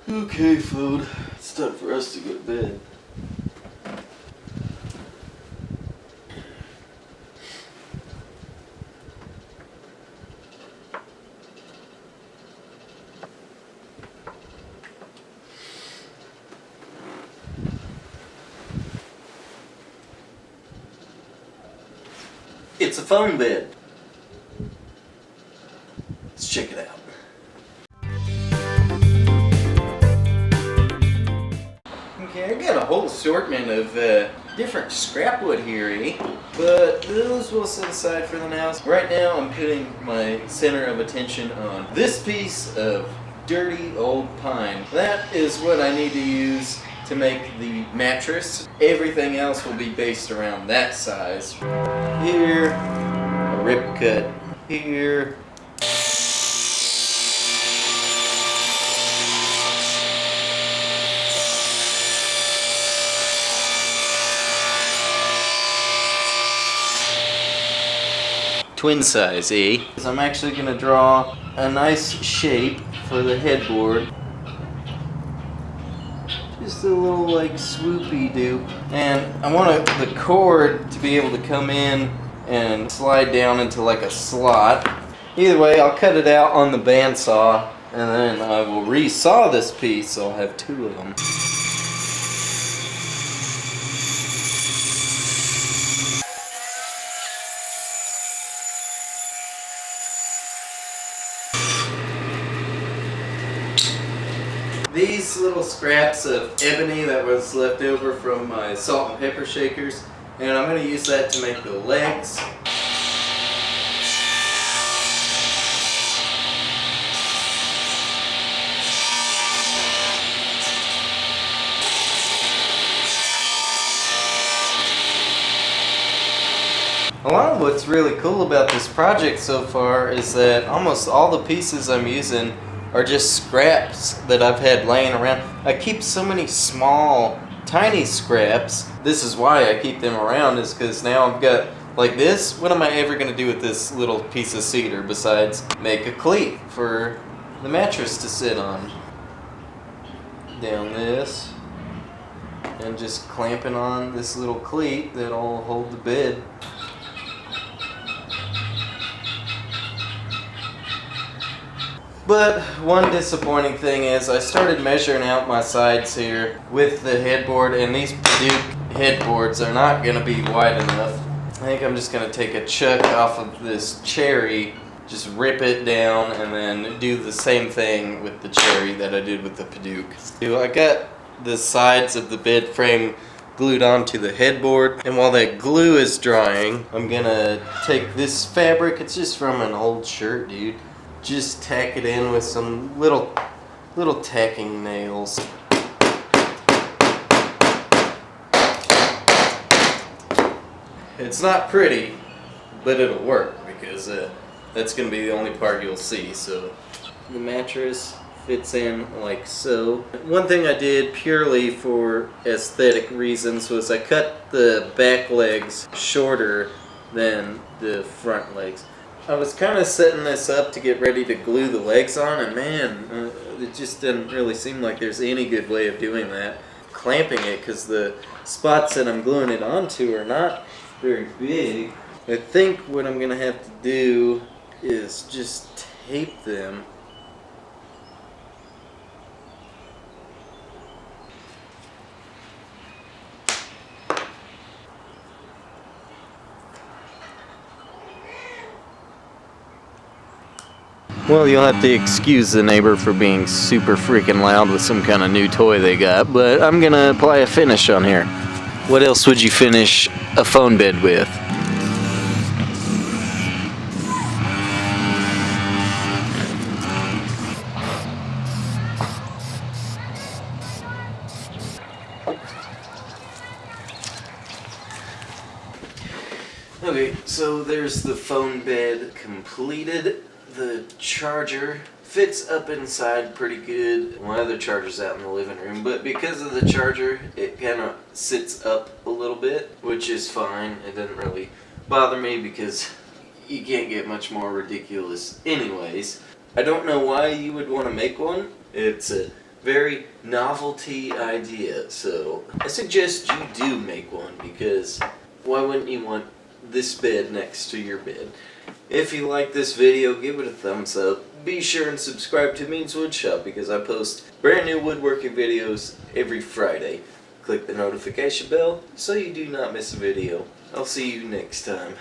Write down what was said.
Okay, food. It's time for us to go to bed. It's a foam bed. Let's check it out. Okay, I got a whole assortment of different scrap wood here, eh? But those we'll set aside for the now. Right now I'm putting my center of attention on this piece of dirty old pine. That is what I need to use to make the mattress. Everything else will be based around that size. Here, a rip cut. Here. Twin size, eh? I'm actually going to draw a nice shape for the headboard. Just a little like swoopy doop. And I want the cord to be able to come in and slide down into like a slot. Either way, I'll cut it out on the bandsaw and then I will resaw this piece, so I'll have two of them. These little scraps of ebony that was left over from my salt and pepper shakers, and I'm going to use that to make the legs. A lot of what's really cool about this project so far is that almost all the pieces I'm using are just scraps that I've had laying around. I keep so many small, tiny scraps. This is why I keep them around, is because now I've got like this. What am I ever going to do with this little piece of cedar besides make a cleat for the mattress to sit on? Down this, and just clamping on this little cleat that'll hold the bed. But one disappointing thing is I started measuring out my sides here with the headboard, and these padauk headboards are not going to be wide enough. I think I'm just going to take a chuck off of this cherry, just rip it down, and then do the same thing with the cherry that I did with the padauk. So I got the sides of the bed frame glued onto the headboard, and while that glue is drying, I'm going to take this fabric. It's just from an old shirt, dude. Just tack it in with some little tacking nails. It's not pretty, but it'll work because that's going to be the only part you'll see. So the mattress fits in like so. One thing I did purely for aesthetic reasons was I cut the back legs shorter than the front legs. I was kind of setting this up to get ready to glue the legs on, and man, it just didn't really seem like there's any good way of doing that. Clamping it, because the spots that I'm gluing it onto are not very big. I think what I'm going to have to do is just tape them. Well, you'll have to excuse the neighbor for being super freaking loud with some kind of new toy they got, but I'm gonna apply a finish on here. What else would you finish a phone bed with? Okay, so there's the phone bed completed. The charger fits up inside pretty good. My other charger's out in the living room, but because of the charger, it kind of sits up a little bit, which is fine. It doesn't really bother me because you can't get much more ridiculous anyways. I don't know why you would want to make one. It's a very novelty idea, so I suggest you do make one, because why wouldn't you want this bed next to your bed? If you like this video, give it a thumbs up. Be sure and subscribe to Means Woodshop, because I post brand new woodworking videos every Friday. Click the notification bell so you do not miss a video. I'll see you next time.